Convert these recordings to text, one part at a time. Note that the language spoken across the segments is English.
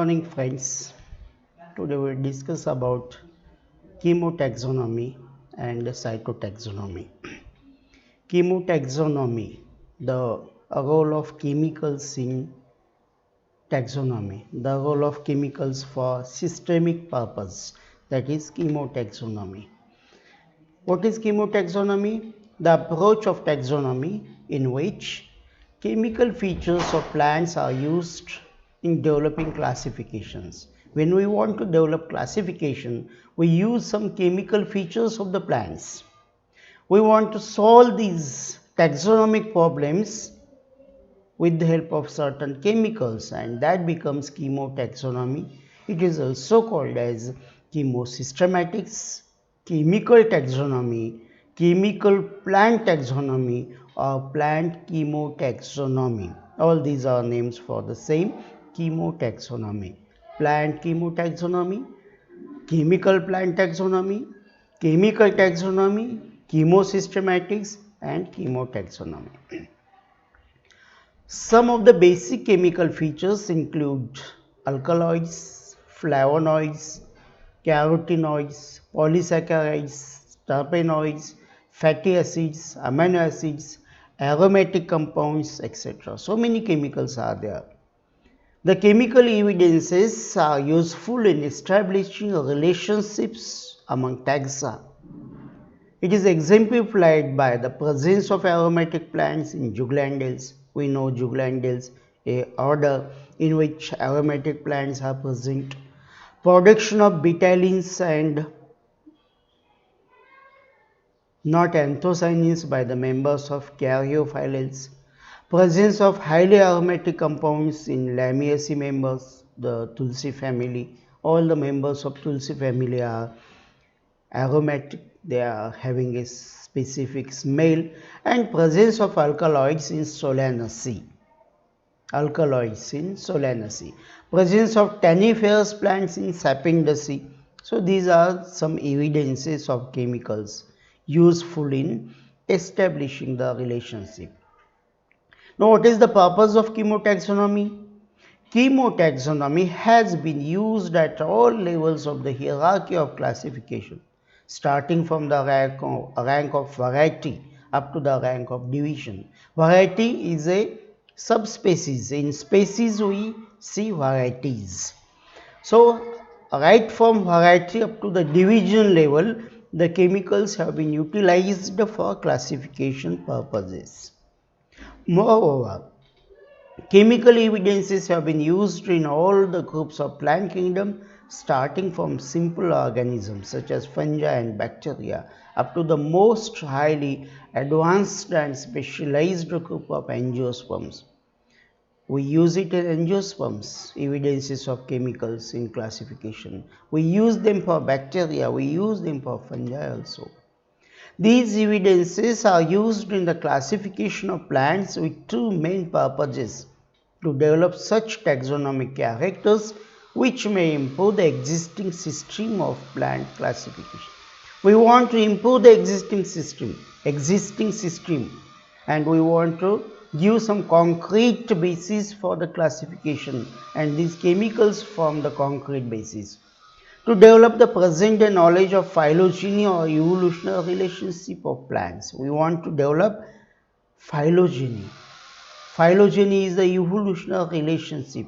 Morning friends, today we'll discuss about chemotaxonomy and cytotaxonomy. Chemotaxonomy, the role of chemicals in taxonomy, the role of chemicals for systemic purpose, that is chemotaxonomy. What is chemotaxonomy? The approach of taxonomy in which chemical features of plants are used in developing classifications. When we want to develop classification, we use some chemical features of the plants. We want to solve these taxonomic problems with the help of certain chemicals, and that becomes chemotaxonomy. It is also called as chemosystematics, chemical taxonomy, chemical plant taxonomy, or plant chemotaxonomy. All these are names for the same chemotaxonomy. Plant chemotaxonomy, chemical plant taxonomy, chemical taxonomy, chemosystematics, and chemotaxonomy. Some of the basic chemical features include alkaloids, flavonoids, carotenoids, polysaccharides, terpenoids, fatty acids, amino acids, aromatic compounds, etc. So many chemicals are there. The chemical evidences are useful in establishing relationships among taxa. It is exemplified by the presence of aromatic plants in Juglandales. We know Juglandales, a order in which aromatic plants are present. Production of betalains and not anthocyanins by the members of Caryophyllales. Presence of highly aromatic compounds in Lamiaceae members, the Tulsi family. All the members of Tulsi family are aromatic, they are having a specific smell, and presence of alkaloids in Solanaceae. Presence of tanniferous plants in Sapindaceae. So these are some evidences of chemicals useful in establishing the relationship. Now, what is the purpose of chemotaxonomy? Chemotaxonomy has been used at all levels of the hierarchy of classification, starting from the rank of variety up to the rank of division. Variety is a subspecies. In species, we see varieties. So, right from variety up to the division level, the chemicals have been utilized for classification purposes. Moreover, chemical evidences have been used in all the groups of plant kingdom, starting from simple organisms such as fungi and bacteria up to the most highly advanced and specialized group of angiosperms. We use it in angiosperms, evidences of chemicals in classification. We use them for bacteria, we use them for fungi also. These evidences are used in the classification of plants with two main purposes: to develop such taxonomic characters which may improve the existing system of plant classification. We want to improve the existing system, and we want to give some concrete basis for the classification, and these chemicals form the concrete basis. To develop the present day knowledge of phylogeny or evolutionary relationship of plants, we want to develop phylogeny. Phylogeny is the evolutionary relationship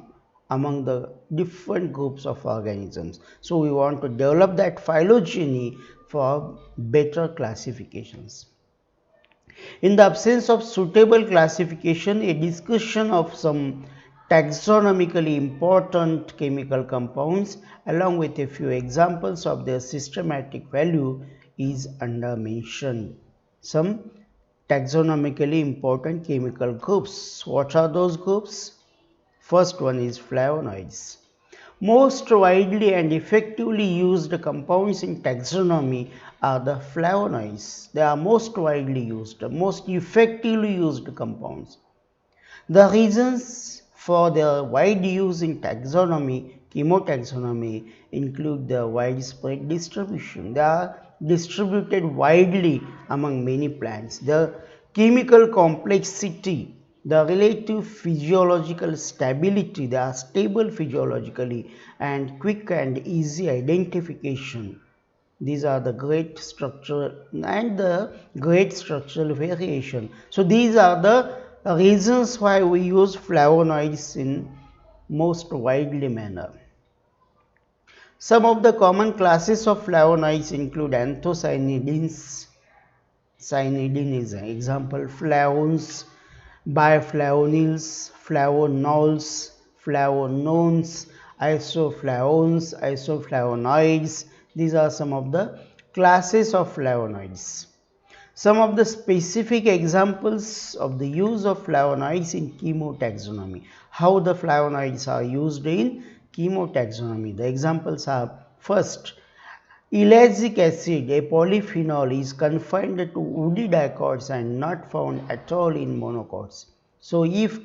among the different groups of organisms. So we want to develop that phylogeny for better classifications. In the absence of suitable classification, a discussion of some taxonomically important chemical compounds along with a few examples of their systematic value is under mentioned. Some taxonomically important chemical groups. What are those groups? First one is flavonoids. Most widely and effectively used compounds in taxonomy are the flavonoids. They are most widely used, most effectively used compounds. The reasons for their wide use in taxonomy, chemotaxonomy, include their widespread distribution. They are distributed widely among many plants. The chemical complexity The relative physiological stability, they are stable physiologically and quick and easy identification. These are the great structural and the great structural variation. So these are the reasons why we use flavonoids in most widely manner. Some of the common classes of flavonoids include anthocyanidins. Cyanidin is an example. Flavones, biflavonols, flavonols, flavonones, isoflavones, isoflavonoids. These are some of the classes of flavonoids. Some of the specific examples of the use of flavonoids in chemotaxonomy. How the flavonoids are used in chemotaxonomy. The examples are: first, ellagic acid, a polyphenol, is confined to woody dicots and not found at all in monocots. So if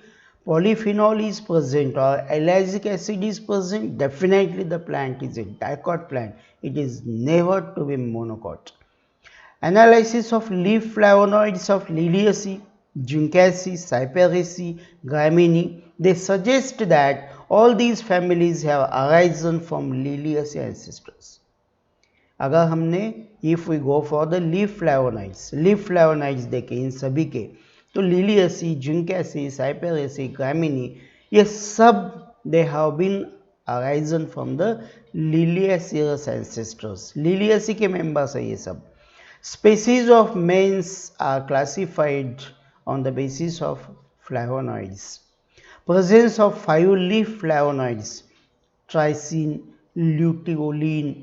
polyphenol is present or ellagic acid is present, definitely the plant is a dicot plant. It is never to be monocot. Analysis of leaf flavonoids of Liliaceae, Juncaceae, Cyperaceae, Gramineae, they suggest that all these families have arisen from Liliaceae ancestors. अगर हमने if we go for the leaf flavonoids देखें इन सभी के, तो Liliaceae, जुंकैसी, साइपेरेसी, Gramineae, ये सब they have been arisen from the liliaceous ancestors. Liliaceae के मेंबर्स है ये सब. Species of maize are classified on the basis of flavonoids. Presence of 5 leaf flavonoids: tricin, luteolin,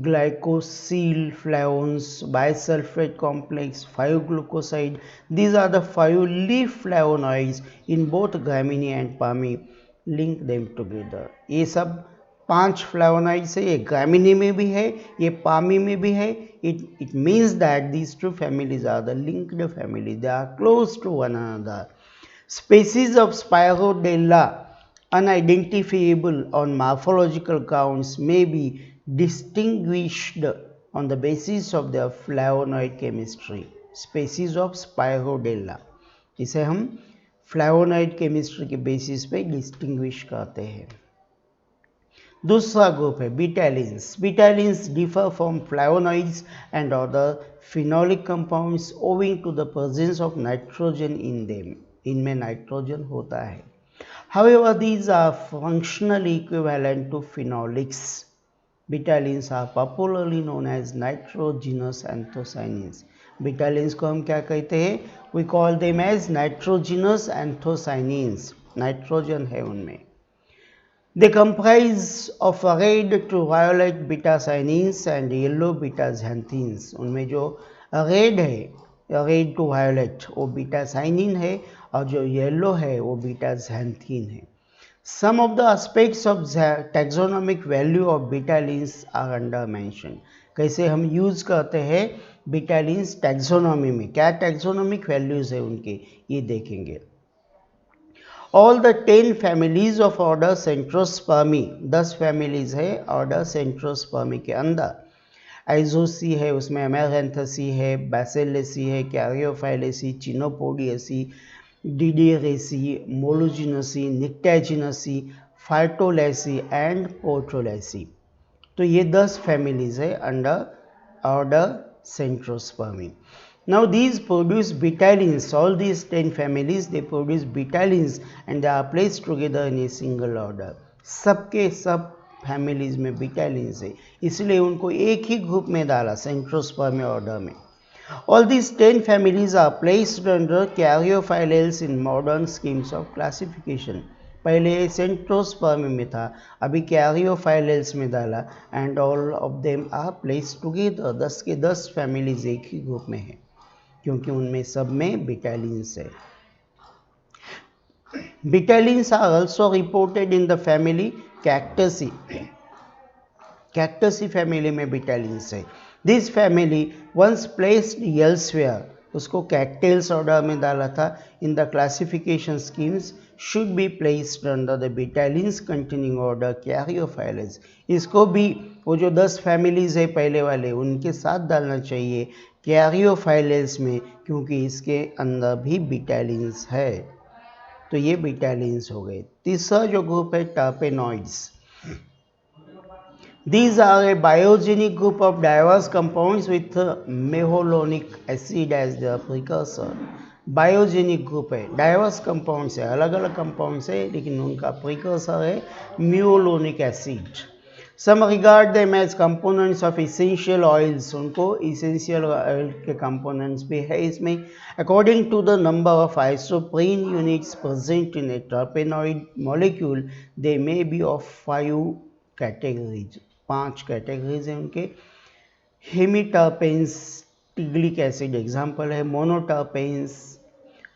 glycosyl flavones, bisulfate complex, 5-glucoside. These are the 5 leaf flavonoids in both Gramineae and Palmae. Link them together. ये सब 5 flavonoids है. ये ग्रामिनी में भी है, ये पामी में भी है. It means that these two families are the linked family. They are close to one another. Species of Spirodella, unidentifiable on morphological counts, may be distinguished on the basis of their flavonoid chemistry. Species of Spirodella, इसे हम flavonoid chemistry के basis पे distinguish करते हैं. दूसरा group है betalains. Betalains differ from flavonoids and other phenolic compounds owing to the presence of nitrogen in them. इनमें nitrogen होता है. However, these are functionally equivalent to phenolics. Betalins are popularly known as nitrogenous anthocyanins. Betalins को हम क्या कहते हैं? We call them as nitrogenous anthocyanins. Nitrogen है उनमें. They comprise of red to violet beta-cyanins and yellow beta-xanthines. उनमें जो red है, रेड टू वायोलेट, वो बीटा-साइनिन है, और जो येलो है वो बीटा-xanthine है. Some of the aspects of taxonomic value of betalins are under mentioned. कैसे हम यूज करते हैं betalins टैक्सोनॉमी में, क्या टैक्सोनॉमिक वैल्यूज है उनके, ये देखेंगे. All the 10 families of order Centrospermi, 10 families है ऑर्डर सेंट्रोस्पर्मी के अंदर. आइजोसी है, उसमें अमेरैंथसी है, बैसिलेसी है, कैरियोफाइलेसी, चिनोपोडियसी, डिडियरेसी, मोलोजिनसी, निक्टेजिनसी, फाइटोलेसी एंड पोर्टोलेसी. तो ये 10 फैमिलीज है under order Centrospermae. Now these produce betalins. All these 10 families, they produce betalins and they are placed together in a single order. सबके सब फैमिलीज में betalins है, इसलिए उनको एक ही ग्रुप में डाला सेंट्रोस्पर्मी ऑर्डर में. All these 10 families are placed under Caryophyllales in modern schemes of classification. पहले सेंट्रोस्पर्मी में था, अभी कैरियोफाइलेल्स में डाला, and all of them are placed together. 10 के 10 फैमिलीज एक ही ग्रुप में है, क्योंकि उनमें सब में बेटालिन्स है. Betalains are also reported in the family Cactaceae. Cactaceae family में बेटालिन्स है. This family once placed elsewhere, उसको कैक्टेल्स ऑर्डर में डाला था. In the classification schemes should be placed under the betalains containing order Caryophyllales. इसको भी वो जो 10 फैमिलीज है पहले वाले, उनके साथ डालना चाहिए कैरियोफाइलेस में, क्योंकि इसके अंदर भी बेटालिन्स है. तो ये बीटालिन्स हो गए। तीसरा जो ग्रुप है टर्पेनॉइड्स, these are a biogenic group of diverse compounds with meholonic acid as the precursor। Biogenic group है, डाइवर्स कंपाउंड्स है, अलग अलग कंपाउंड्स है, लेकिन उनका प्रिकर्सर है mevalonic acid. Some regard them as components of essential oils, उनको इसेंशियल ऑयल के कंपोनेंट्स भी है इसमें। According to the number of isoprene units present in a terpenoid molecule they may be of 5 categories, 5 categories हैं उनके। हेमीटर्पेन्स टिग्लिक acid example है, मोनोटर्पेन्स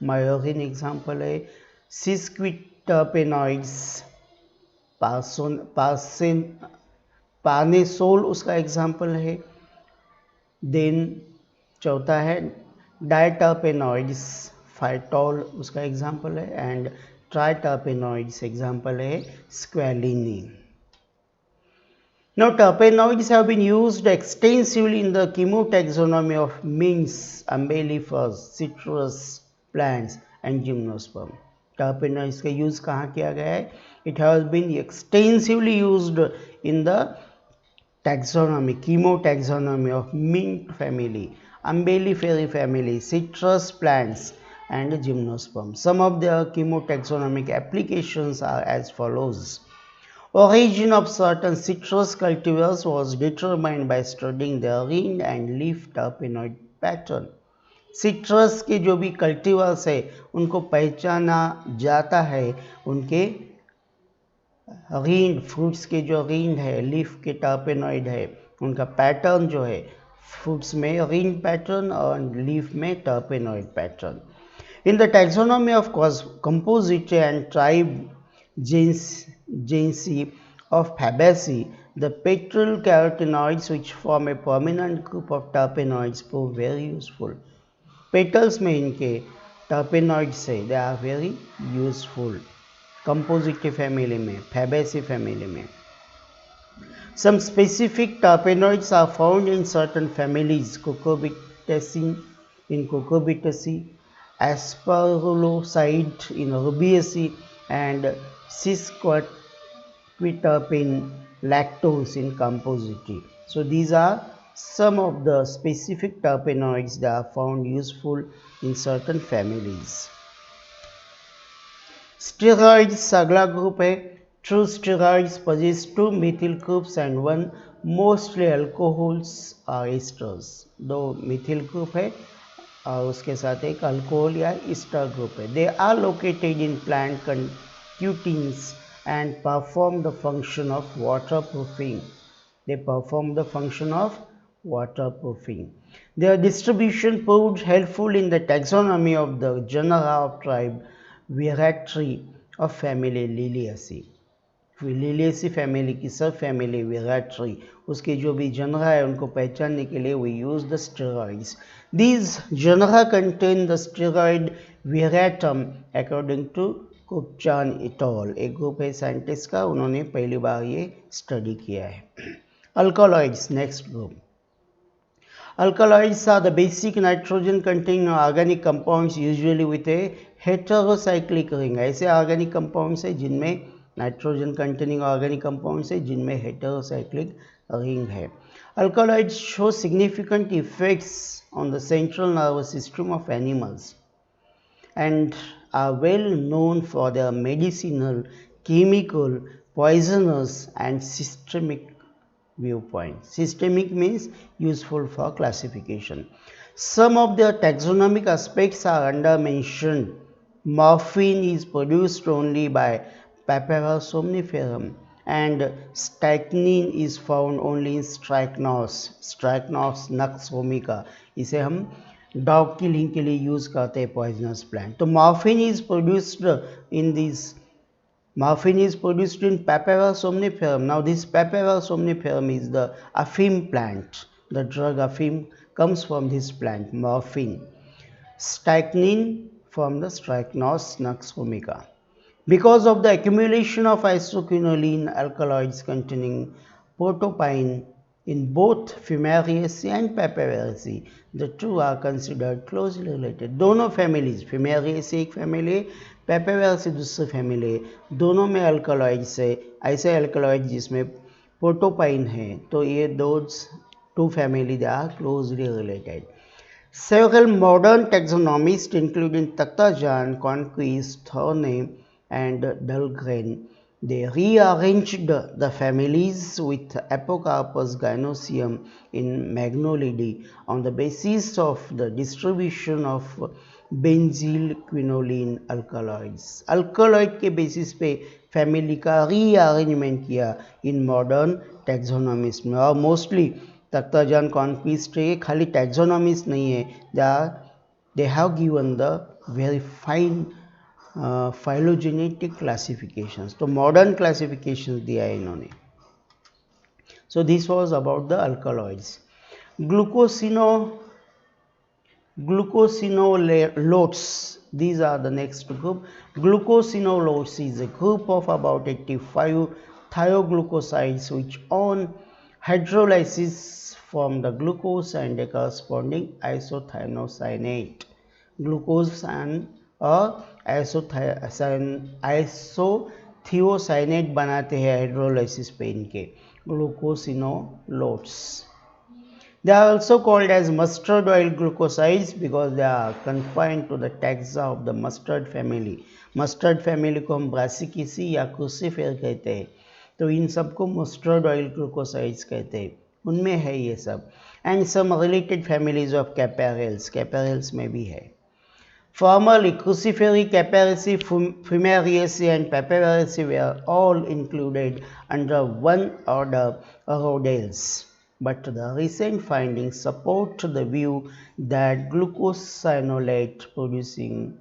मायोरिन example है, सिस्क्विटर्पेनॉइड्स पार्नेसोल उसका एग्जाम्पल है। देन चौथा है डायटर्पेनॉइड्स, फाइटोल उसका एग्जाम्पल है, एंड ट्राइटर्पेनॉइड्स एग्जाम्पल है स्क्वेलिनी। Now, terpenoids have been used extensively in the chemotaxonomy of mints, umbellifers, citrus plants and gymnosperm। Terpenoids का यूज़ कहाँ किया गया है? It has been extensively used in the taxonomy, chemotaxonomy of mint family, umbelliferae family, citrus plants and gymnosperm। Some of their chemotaxonomic applications are as follows. Origin of certain citrus cultivars was determined by studying their rind and leaf terpenoid pattern। Citrus के जो भी cultivars है उनको पहचाना जाता है उनके rind, fruits के जो रिंड है, लीफ के टर्पेनॉइड है, उनका पैटर्न जो है, फ्रूट्स में रिंड पैटर्न और लीफ में टर्पेनॉइड pattern. In the taxonomy of compositae and tribe genesi of Fabaceae, the petrol carotenoids which form a prominent group of terpenoids prove very useful। Petals में इनके टर्पेनॉइड्स है, they are very useful. Compositae family में, Fabaceae family में। Some specific terpenoids are found in certain families, Cucurbitaceae in Cucurbitaceae, Aspergillosae in Rubiaceae and Sesquiterpene lactose in Compositae। So these are some of the specific terpenoids that are found useful in certain families। Steroids अगला group है। True steroids possess 2 methyl groups and 1 mostly alcohols or esters। 2 methyl group है और उसके साथ एक alcohol या ester group है। They are located in plant cuttings and perform the function of waterproofing। They perform the function of waterproofing। Their distribution proved helpful in the taxonomy of the genera of tribe Vieraceae of family Liliaceae। Liliaceae family की सब family विराट्री, उसके जो भी genre है उनको पहचानने के लिए we use the steroids. These genera contain the steroid Veratrum according to Kupchan et al. एक ग्रुप है साइंटिस्ट का, उन्होंने पहली बार ये स्टडी किया है। Alkaloids next group. Alkaloids are the basic nitrogen containing organic compounds usually with a heterocyclic ring। ऐसे organic compounds है जिनमें नाइट्रोजन कंटेनिंग ऑर्गेनिक कंपाउंड्स है जिनमें हेटेरोसाइक्लिक रिंग है। Alkaloids show significant effects on the central nervous system of animals and are well known for their medicinal, chemical, poisonous and systemic viewpoint। Systemic means useful for classification। Some of their taxonomic aspects are under mentioned। Morphine is produced only by Papavera somniferum and strychnine is found only in Strychnos nux vomica। इसे हम dog killing के लिए use करते हैं poisonous plant. तो morphine is produced in this, morphine is produced in Papavera somniferum। Now this Papavera somniferum is the afim plant। The drug afim comes from this plant, morphine। Strychnine from the Strychnos nux vomica। Because of the accumulation of isoquinoline alkaloids containing protopine In both Fumariaceae and Papaveraceae, the two are considered closely related. दोनों families, Fumariaceae एक family है, Papaveraceae दूसरी family है, दोनों में alkaloids है, ऐसे alkaloids जिसमें पोटोपाइन है, तो ये those two families they are closely related. Several modern taxonomists, including Takhtajan, Conquist, Thorne, and Dahlgren, they rearranged the families with Apocarpus gynoecium in Magnolidae on the basis of the distribution of बेंजील quinoline alkaloids. Alkaloid के basis पे family का rearrangement किया in modern taxonomist में. और mostly तख्ताजान conquest ये खाली taxonomist नहीं है, they have given the very fine phylogenetic classifications. तो मॉडर्न क्लासिफिकेशंस दिया है इन्होंने. So this was about the alkaloids. Glucosinolates, these are the next group. Glucosinolates is a group of about 85 thioglucosides which on hydrolysis form the glucose and a corresponding isothiocyanate. Glucose and isothiocyanate बनाते हैं hydrolysis पे इनके ग्लूकोसिनोलोट्स. They are also called as mustard oil glucosides because they are confined to the taxa of the mustard family. Mustard family को हम Brassicaceae या क्रूसिफेर कहते हैं, तो इन सबको mustard oil glucosides कहते हैं, उनमें है ये सब. And some related families of caparels, caparels में भी है. Formerly, Cruciferae, Caparaceae, Fumariaceae and Papaveraceae were all included under one order, Rhodales. But the recent findings support the view that glucosinolate producing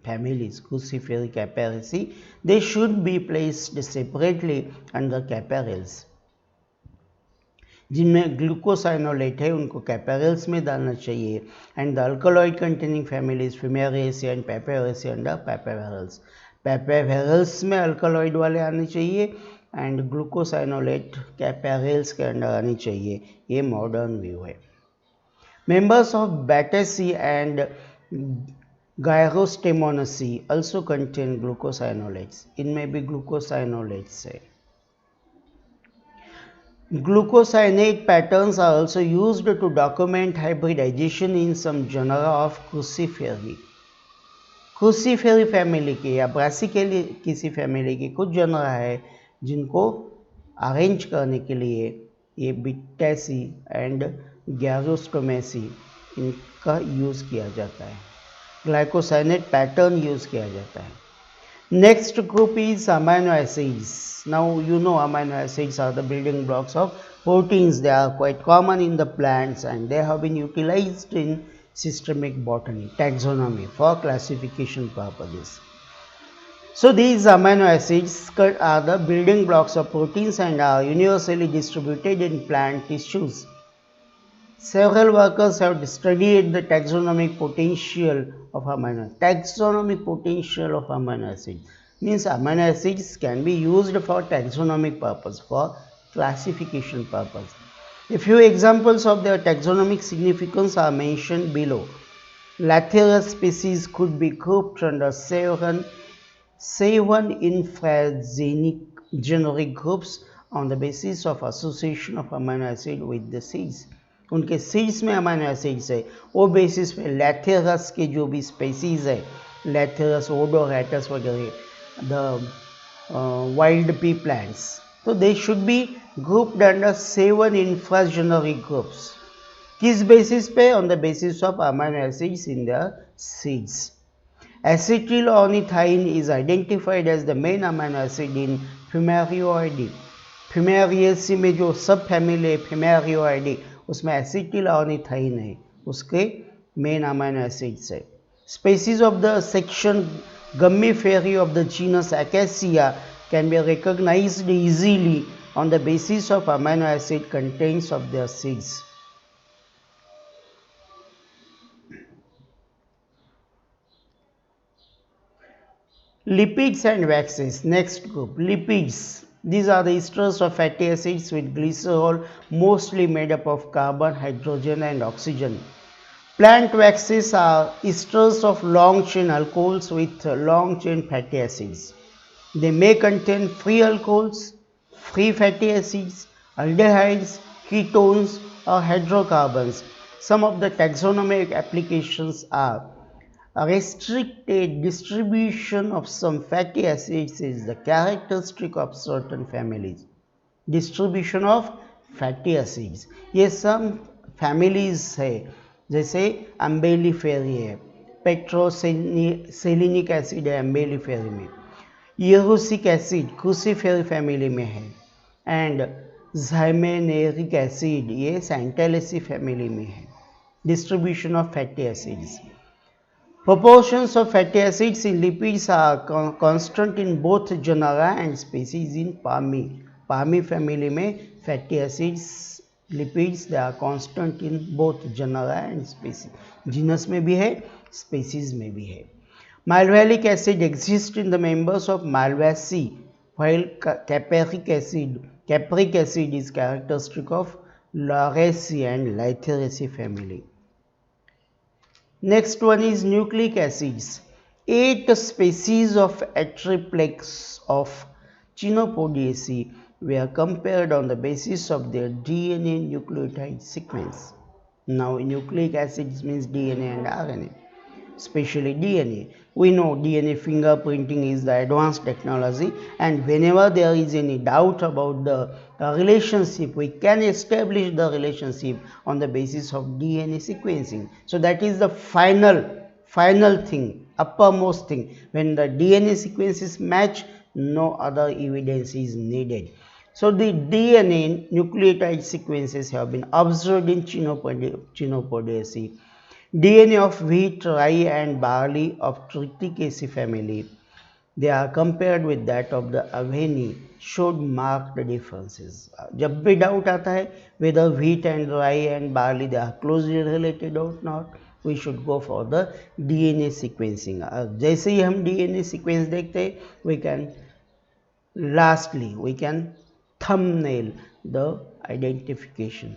families, Cruciferae, Caparaceae, they should be placed separately under Caparels. जिनमें glucosinolate है उनको Capparales में डालना चाहिए. And the alkaloid containing families Fumariaceae and Papaveraceae under Papaverales. Papaverales में alkaloid वाले आने चाहिए एंड ग्लूकोसाइनोलेट कैपेरल्स के अंडर आनी चाहिए. ये मॉडर्न व्यू है. Members of Bataceae and Gyrostemonaceae also contain glucosinolates. इनमें भी ग्लूकोसाइनोलेट्स है. Glucosinate patterns are also used to document hybridization in some genera of Cruciferae. Cruciferae family के या ब्रासिकेली किसी फैमिली के कुछ जनरा है जिनको अरेंज करने के लिए ये बिटेसी एंड गैरोस्टोमेसी इनका यूज़ किया जाता है. ग्लाइकोसाइनेट पैटर्न यूज़ किया जाता है. Next group is amino acids. Now you know amino acids are the building blocks of proteins. They are quite common in the plants and they have been utilized in systemic botany, taxonomy for classification purposes. So these amino acids are the building blocks of proteins and are universally distributed in plant tissues. Several workers have studied the taxonomic potential of amino acids. Taxonomic potential of amino acids means amino acids can be used for taxonomic purpose, for classification purpose. A few examples of their taxonomic significance are mentioned below. Lathyrus species could be grouped under seven infrageneric groups on the basis of association of amino acid with the seeds. उनके seeds में amino acids है, वो basis पे लैथेरस के जो भी species है, लैथेरस ओडोरैटस वगैरह, द वाइल्ड पी प्लांट्स, तो they should be grouped under 7 infrageneric groups. किस बेसिस पे? On the basis of amino acids in the seeds. Acetyl ornithine is identified as the main amino acid in Fumarioideae. Fumariaceae में जो सब family है फ्यूमेरियोइडी, उसमें acetyl ornithine है, उसके main amino acids है. Species of the section Gummiferae of the genus Acacia can be recognised easily on the basis of amino acid contents of their seeds. Lipids and waxes, next group. Lipids, These are the esters of fatty acids with glycerol, mostly made up of carbon, hydrogen and oxygen. Plant waxes are esters of long chain alcohols with long chain fatty acids. They may contain free alcohols, free fatty acids, aldehydes, ketones, or hydrocarbons. Some of the taxonomic applications are: a restricted distribution of some fatty acids is the characteristic of certain families. Distribution of fatty acids, ये some families है, जैसे Umbelliferae है, पेट्रोसेलिनिक acid है Umbelliferae में, यूरुसिक acid क्रूसीफेरी family में है, and ज़ाइमेनेरिक acid ये सैंटेलेसी family में है. Distribution of fatty acids. Proportions of fatty acids in lipids are constant in both genera and species in Palmi. Palmi family में fatty acids, lipids they are constant in both genera and species. Genus में भी है, species में भी है. Malvallic acid exists in the members of Malvaceae, while capric acid is characteristic of Lauraceae and Lytheraceae family. Next one is nucleic acids. 8 species of Atriplex of Chenopodiaceae were compared on the basis of their DNA nucleotide sequence. Now nucleic acids means DNA and RNA, especially DNA. We know DNA fingerprinting is the advanced technology, and whenever there is any doubt about the relationship, we can establish the relationship on the basis of DNA sequencing. So that is the final thing, uppermost thing. When the DNA sequences match, no other evidence is needed. So the DNA nucleotide sequences have been observed in Chenopodiaceae. DNA of wheat, rye and barley of Triticaceae family, they are compared with that of the Aveni, showed marked differences. जब भी doubt आता है whether wheat and rye and barley they are closely related or not, we should go for the DNA sequencing. जैसे ही हम DNA sequence देखते हैं, we can thumbnail the identification.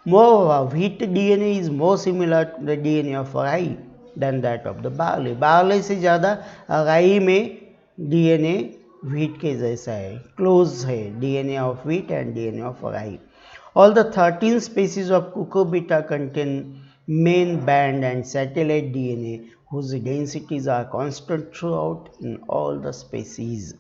Moreover, wheat DNA is more similar to the DNA of rye than that of the barley. Barley से ज़्यादा rye में DNA wheat के जैसा है, close है DNA of wheat and DNA of rye. All the 13 species of cucurbita contain main band and satellite DNA whose densities are constant throughout in all the species.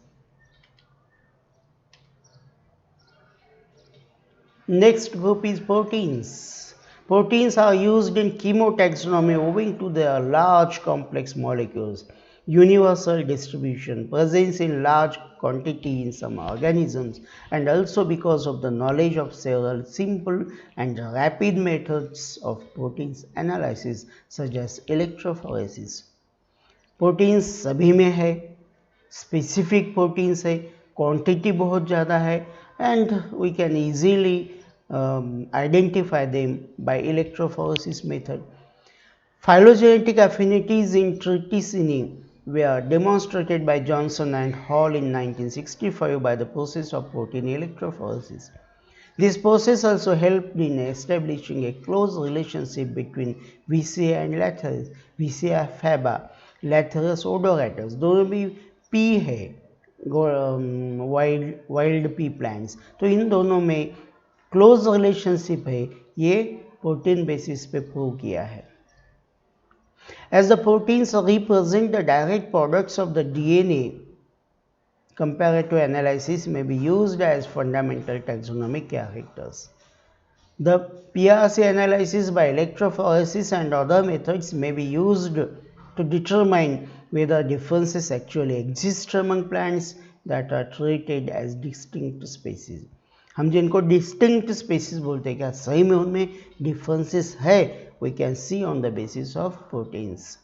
Next group is proteins. Proteins are used in chemotaxonomy owing to their large complex molecules, universal distribution, presence in large quantity in some organisms, and also because of the knowledge of several simple and rapid methods of proteins analysis such as electrophoresis. Proteins सभी में है, specific proteins है, quantity बहुत ज़्यादा है, and we can easily identify them by electrophoresis method. Phylogenetic affinities in triticini were demonstrated by Johnson and Hall in 1965 by the process of protein electrophoresis. This process also helped in establishing a close relationship between Vacea and Lathyrus, Vacea faba, Lathyrus odoratus. दोनों भी P है, wild pea plants, तो इन दोनों में close relationship है, ये protein basis पे prove किया है. As the proteins represent the direct products of the DNA, comparative analysis may be used as fundamental taxonomic characters. The PRC analysis by electrophoresis and other methods may be used to determine whether differences actually exist among plants that are treated as distinct species. हम जिनको distinct species बोलते हैं, क्या सही में उनमें differences है? We can see on the basis of proteins.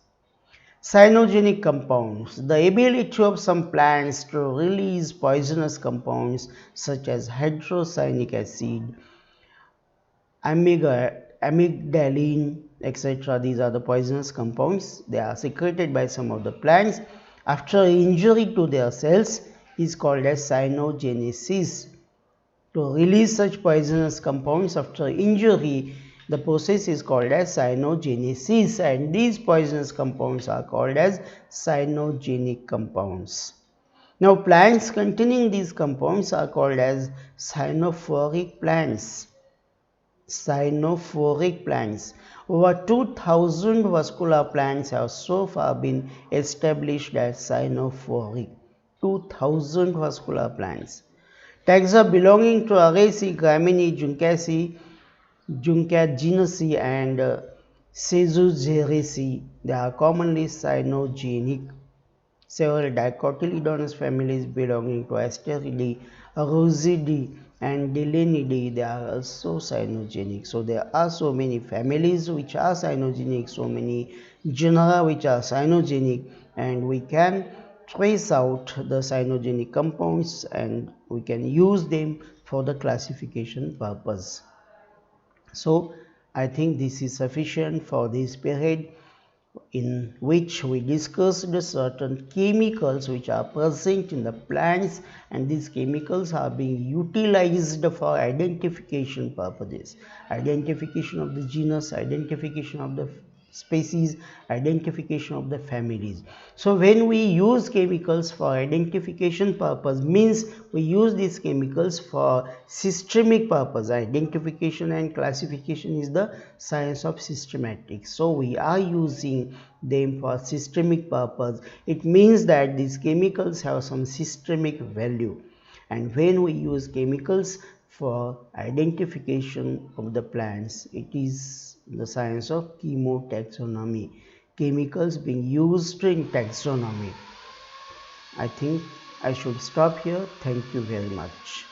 Cyanogenic compounds, the ability of some plants to release poisonous compounds such as hydrocyanic acid, amygdalin, etc. These are the poisonous compounds. They are secreted by some of the plants after injury to their cells. is called as cyanogenesis. To release such poisonous compounds after injury, the process is called as cyanogenesis, and these poisonous compounds are called as cyanogenic compounds. Now, plants containing these compounds are called as cyanophoric plants. Cyanophoric plants. Over 2000 vascular plants have so far been established as cyanophoric. 2000 vascular plants. Taxa belonging to Araceae, Gramineae, Juncaginaceae and Caesucheraceae, they are commonly cyanogenic. Several dicotyledonous families belonging to Asteridae, Rosidae and Delenidae, they are also cyanogenic. So there are so many families which are cyanogenic, so many genera which are cyanogenic, and we can trace out the cyanogenic compounds and we can use them for the classification purpose. So I think this is sufficient for this period, in which we discussed certain chemicals which are present in the plants, and these chemicals are being utilized for identification purposes, identification of the genus, identification of the species, identification of the families. So when we use chemicals for identification purpose, means we use these chemicals for systemic purpose. Identification and classification is the science of systematics, so we are using them for systemic purpose. It means that these chemicals have some systemic value, and when we use chemicals for identification of the plants, it is the science of chemotaxonomy, chemicals being used in taxonomy. I think I should stop here. Thank you very much.